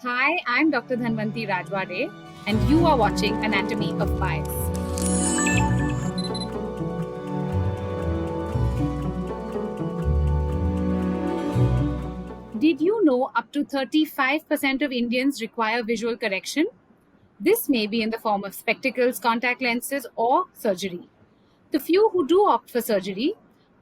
Hi, I'm Dr. Dhanvanti Rajwade, and you are watching Anatomy of Bias. Did you know up to 35% of Indians require visual correction? This may be in the form of spectacles, contact lenses, or surgery. The few who do opt for surgery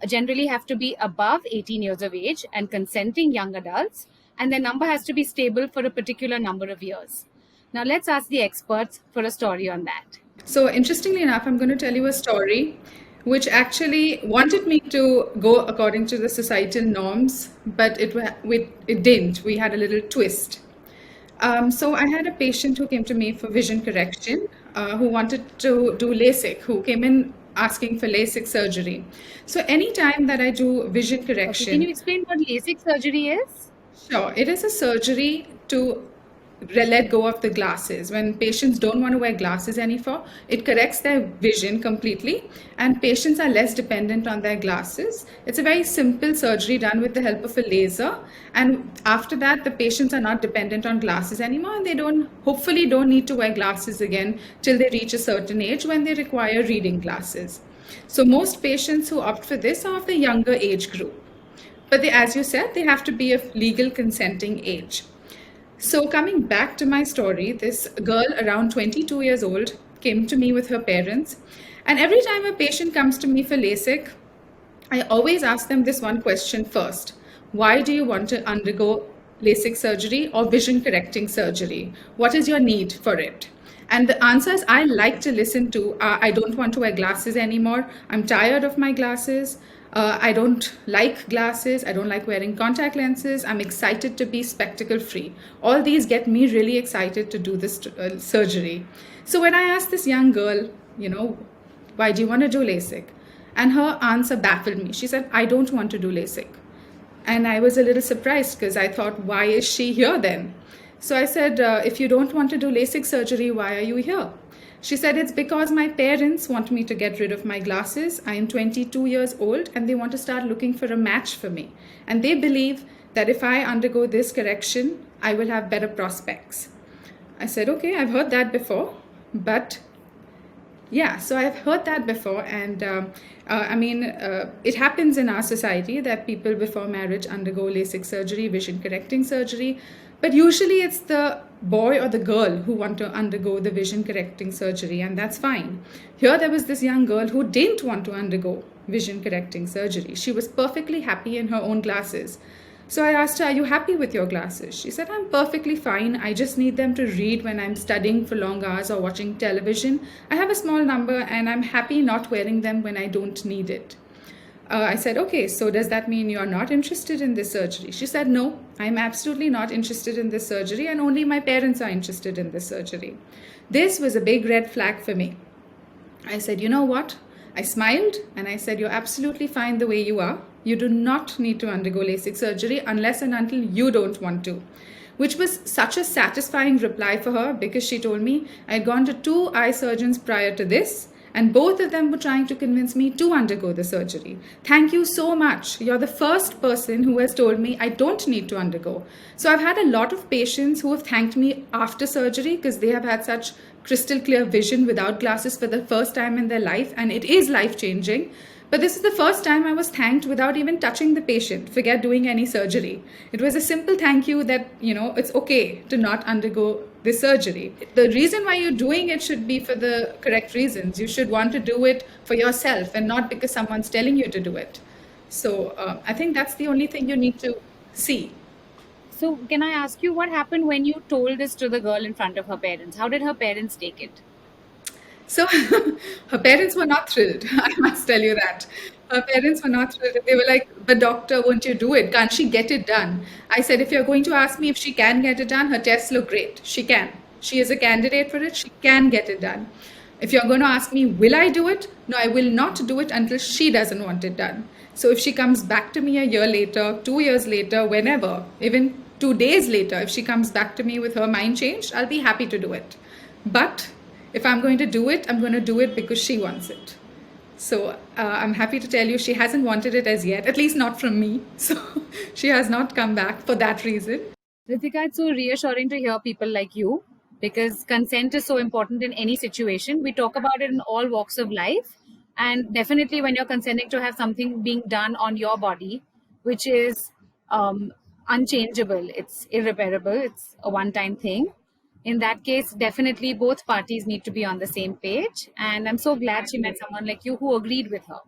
generally have to be above 18 years of age and consenting young adults, and their number has to be stable for a particular number of years. Now, let's ask the experts for a story on that. So, interestingly enough, I'm going to tell you a story which actually wanted me to go according to the societal norms, but it didn't. We had a little twist. So, I had a patient who came to me for vision correction, who wanted to do LASIK, who came in asking for LASIK surgery. So, anytime that I do vision Okay, can you correction, explain what LASIK surgery is? sure. It is a surgery to let go of the glasses. When patients don't want to wear glasses anymore, it corrects their vision completely, and patients are less dependent on their glasses. It's a very simple surgery done with the help of a laser, and after that, the patients are not dependent on glasses anymore, and they hopefully don't need to wear glasses again till they reach a certain age when they require reading glasses. So most patients who opt for this are of the younger age group. But as you said, they have to be of legal consenting age. So, coming back to my story, this girl around 22 years old came to me with her parents. And every time a patient comes to me for LASIK, I always ask them this one question first. Why do you want to undergo LASIK surgery or vision correcting surgery? What is your need for it? And the answers I like to listen to are I don't want to wear glasses anymore. I'm tired of my glasses. I don't like glasses. I don't like wearing contact lenses. I'm excited to be spectacle free. All these get me really excited to do this surgery. So when I asked this young girl, why do you want to do LASIK? And her answer baffled me. She said, I don't want to do LASIK. And I was a little surprised because I thought, why is she here then? So I said, if you don't want to do LASIK surgery, why are you here? She said, it's because my parents want me to get rid of my glasses. I am 22 years old and they want to start looking for a match for me. And they believe that if I undergo this correction, I will have better prospects. I said, okay, I've heard that before, but yeah, so I've heard that before, and it happens in our society that people before marriage undergo LASIK surgery, vision correcting surgery, but usually it's the boy or the girl who want to undergo the vision correcting surgery, and that's fine. Here, there was this young girl who didn't want to undergo vision correcting surgery. She was perfectly happy in her own glasses. So I asked her, are you happy with your glasses? She said, I'm perfectly fine. I just need them to read when I'm studying for long hours or watching television. I have a small number and I'm happy not wearing them when I don't need it. I said, okay, so does that mean you're not interested in this surgery? She said, no, I'm absolutely not interested in this surgery and only my parents are interested in this surgery. This was a big red flag for me. I said, you know what? I smiled and I said, you're absolutely fine the way you are. You do not need to undergo LASIK surgery unless and until you don't want to. Which was such a satisfying reply for her because she told me I'd gone to two eye surgeons prior to this and both of them were trying to convince me to undergo the surgery. Thank you so much. You're the first person who has told me I don't need to undergo. So I've had a lot of patients who have thanked me after surgery because they have had such crystal clear vision without glasses for the first time in their life, and it is life changing. But this is the first time I was thanked without even touching the patient, forget doing any surgery. It was a simple thank you that, it's okay to not undergo this surgery. The reason why you're doing it should be for the correct reasons. You should want to do it for yourself and not because someone's telling you to do it. So I think that's the only thing you need to see. So, can I ask you what happened when you told this to the girl in front of her parents? How did her parents take it? So her parents were not thrilled. I must tell you that. Her parents were not thrilled. They were like, but doctor, won't you do it? Can't she get it done? I said, if you're going to ask me if she can get it done, her tests look great. She can. She is a candidate for it. She can get it done. If you're going to ask me, will I do it? No, I will not do it until she doesn't want it done. So if she comes back to me a year later, 2 years later, whenever, even 2 days later, if she comes back to me with her mind changed, I'll be happy to do it. But if I'm going to do it, I'm going to do it because she wants it. So I'm happy to tell you she hasn't wanted it as yet, at least not from me. So she has not come back for that reason. Ritika, it's so reassuring to hear people like you because consent is so important in any situation. We talk about it in all walks of life. And definitely, when you're consenting to have something being done on your body, which is unchangeable, it's irreparable, it's a one time thing. In that case, definitely both parties need to be on the same page. And I'm so glad she met someone like you who agreed with her.